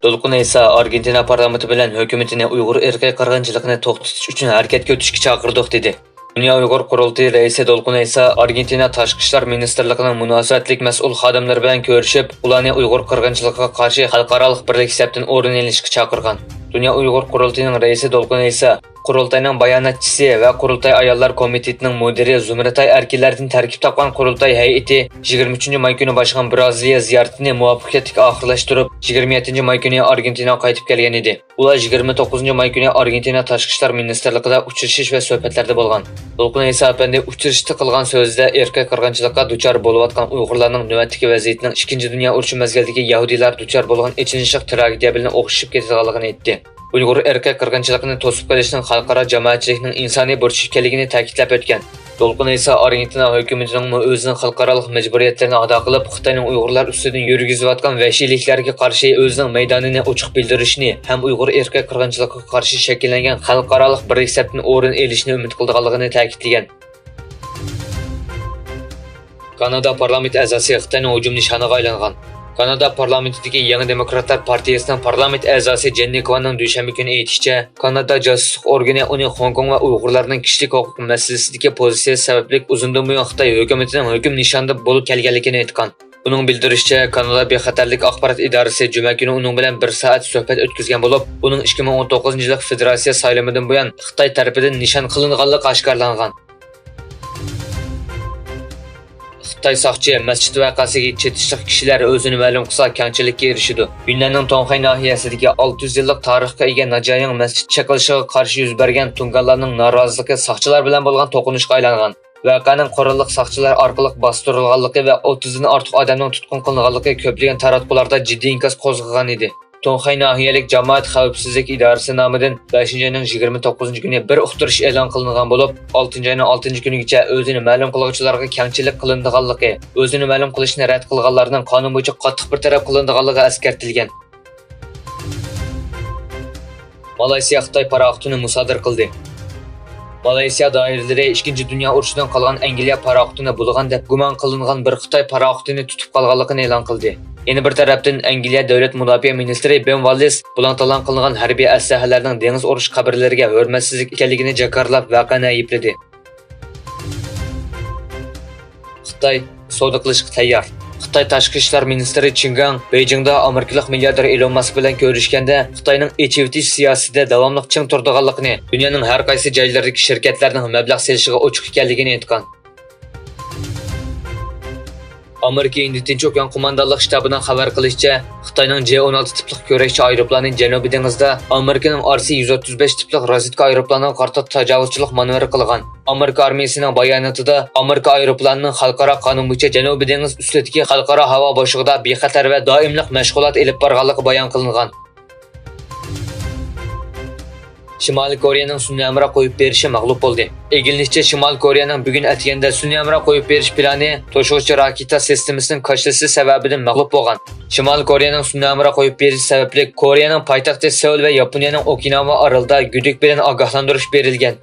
Dolqun esa Argentina parlamenti bilan hukumatini Uyg'ur irqiy qirg'inchiligini to'xtatish uchun harakatga o'tishga chaqirdik dedi. Dünya Uyg'ur qurultayi raisi Dolqun esa Argentina tashqi ishlar ministrligining munosabatlik mas'ul xodimlari bilan ko'rishib, ularni Uyg'ur qirg'inchiligiga qarshi xalqaro birlik hisobdan o'rin olishga chaqirgan. Dünya Uyg'ur qurultayining raisi Dolqun esa qurultayning bayonotchisi va qurultay ayollar komitetining mudiri Zumratay Erkinlardan tarkib topgan qurultay hay'ati 23-may kuni boshlangan Braziliya ziyoratini muvaffaqiyatli oxirlashtirib, 27-may kuni Argentinaga qaytib kelgan edi. Ular 29-may kuni Argentina tashqi ishlar ministrligida uchrashish va suhbatlarda bo'lgan. Dolqun esa apandi uchrashishda qilgan so'zida irqiy qirg'inchilikka duchor bo'layotgan Uyg'urlarning navbatdagi vaziyatining 2-dunyo urushi mazgilidagi Yahudiylar duchor bo'lgan ichinishliq tragediya bilan o'xshashib ketganligini aytdi. Uyg'ur irqiy qirg'inchiligini to'sib qilishning xalqaro jamoatchilikning insoniy burchi ekanligini ta'kidlab o'tgan. Dolqun esa Argentina hukumatining o'zining xalqaro majburiyatlarini ado qilib, Xitoyning Uyg'urlar ustidan yurgizayotgan vahshiyliklarga qarshi o'zining maydonini ochiq bildirishni ham Uyg'ur irqiy qirg'inchilikka qarshi shakllangan xalqaro birlik hisobdan o'rin olishni umid qilganligini ta'kidlagan. Kanada parlamenti a'zosi Xitoyning hujum nishoniga aylangan. Kanada parlamentidagi Yangi Demokratlar partiyasining parlament a'zosi Jenny Kwanning dushanba kuni aytishicha, Kanada josuslik organi uning Hong Kong va Uyg'urlarning kishilik huquq masalasidagi pozitsiyasi sababli uzundan buyon Xitoy hukumatining hukm nishonida bo'lib kelganligini aytgan. Uning bildirishicha, Kanada bexatarlik axborot idorasi juma kuni uning bilan 1 soat suhbat o'tkazgan bo'lib, uning 2019-yil federatsiya saylamidan buyon Xitoy tarafidan nishon qilinganligi oshkorlangan. Xitoy soqchi masjid vaqasiga chetishliq kishilar o'zini ma'lum qilsa kengchilikka erishidi. Yunnanning Tongxay nohiyasidagi 600 yillik tarixga ega Najayang masjid chaqilishiga qarshi yuz bergan tunganlarning noroziligi soqchilar bilan bo'lgan to'qinishga aylangan. Voqeaning qurolli soqchilar orqali bostirilganligi va 30 dan ortiq odamning tutqun qilinganligi ko'plagan taratqularda jiddiy inkas qo'zg'agan edi. Tongxay nohiyalik jamoat xavfsizlik idorasi nomidan 5-oyning 29-kuni bir uqtirish e'lon qilingan bo'lib, 6-oyning 6-kunigacha o'zini ma'lum qiluvchilarga kengchilik qilinganligi, o'zini ma'lum qilishni rad qilganlarning qonun bo'yicha qattiq bir taraf qilinganligi eskartilgan. Malayziya Xitoy paraxodini musodir qildi. Malayziya doiralari 2-dunyo urushidan qolgan Angliya paraxodini bulg'an deb gumon qilingan bir Xitoy paraxodini tutib qolganligini e'lon qildi. Yana bir tarafdan Angliya davlat mudofaa ministri Ben Wallace bulan-talan qilingan harbiy aslahalarning dengiz urush qabrlariga hurmatsizlik ekanligini jakarlab voqeani aybladi. Xitoy savdo qilishga tayyor. Xitoy tashqi ishlar ministri Qin Gang Beijingda amerikalik milliarder Elon Musk bilan ko'rishganda Xitoyning echivitish siyosatida davomli ching turganligini, dunyoning har qaysi joylaridagi shirkatlarning mablag' selishiga ochiq ekanligini aytgan. Amerika Tinch okean qo'mondonlik shtabining xabar qilishicha, Xitoyning J-16 tipli ko'rakchi aeroplani Janubiy dengizda Amerikaning RC-135 tipli razvedka aeroplaniga qarshi tajovuzchilik manevri qilgan. Amerika armiyasining bayonotida Amerika aeroplanining xalqaro qonun bo'yicha Janubiy dengiz ustidagi xalqaro havo bo'shlig'ida bexatar va doimlik mashg'ulot olib borganligi bayon qilingan. Shimoliy Koreyaning sun'iy amra qo'yib berishi mag'lub bo'ldi. Egilishicha Shimoliy Koreyaning bugun atganda sun'iy amra qo'yib berish plani to'shuvchi raketa sistemasining qachilishi sababidan mag'lub bo'lgan. Shimoliy Koreyaning sun'iy amra qo'yib berishi sababli Koreyaning poytaxti Seul va Yaponiyaning Okinawa orolida gudik bilan ogohlantirish berilgan.